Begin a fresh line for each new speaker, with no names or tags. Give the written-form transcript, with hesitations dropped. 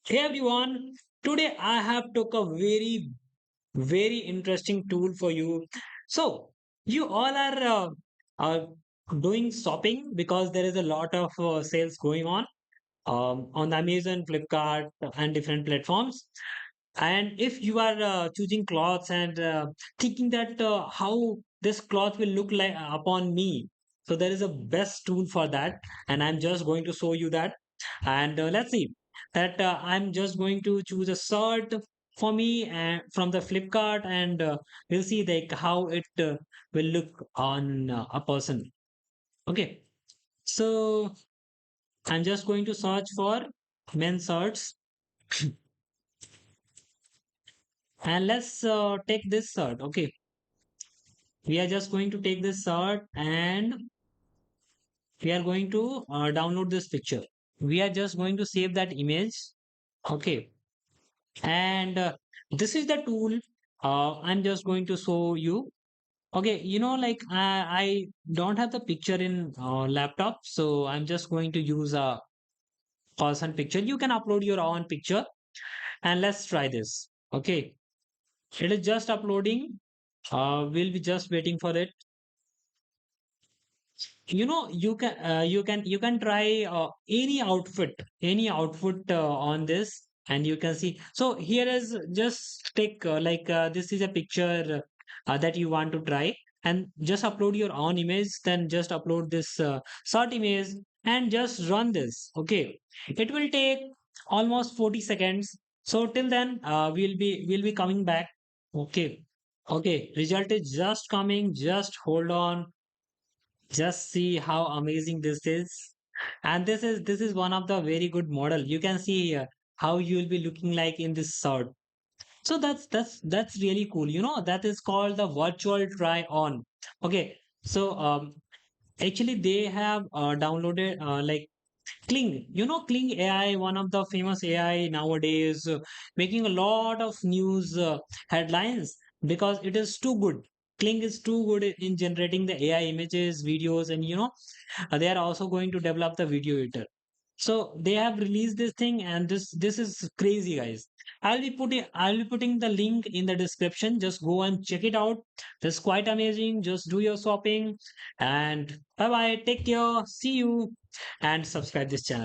Hey everyone, today I have took a very interesting tool for you. So you all are doing shopping because there is a lot of sales going on Amazon, Flipkart, and different platforms. And if you are choosing clothes and thinking that how this cloth will look like upon me, so there is a best tool for that, and I'm just going to show you that. And let's see that I'm just going to choose a shirt for me and from the Flipkart, and we'll see like how it will look on a person. Okay, so I'm just going to search for men's shirts, and let's take this shirt. Okay, we are just going to take this shirt and we are going to download this picture. We are just going to save that image. Okay, and this is the tool I'm just going to show you. Okay, like I don't have the picture in laptop, so I'm just going to use a person picture. You can upload your own picture, and let's try this. Okay, it is just uploading. We'll be just waiting for it. You can try any outfit on this, and you can see. So here is just take this is a picture that you want to try, and just upload your own image, then just upload this short image and just run this. Okay, it will take almost 40 seconds. So till then we'll be coming back. Okay, okay, result is just coming, just hold on. Just see how amazing this is. And this is one of the very good model. You can see how you will be looking like in this shirt. So that's really cool. That is called the virtual try on. Okay. So actually they have downloaded Kling. Kling AI, one of the famous AI nowadays, making a lot of news headlines because it is too good. Kling is too good in generating the AI images, videos, and they are also going to develop the video editor. So they have released this thing, and this is crazy, guys. I'll be putting the link in the description. Just go and check it out. That's quite amazing. Just do your shopping, and bye bye. Take care. See you, and subscribe this channel.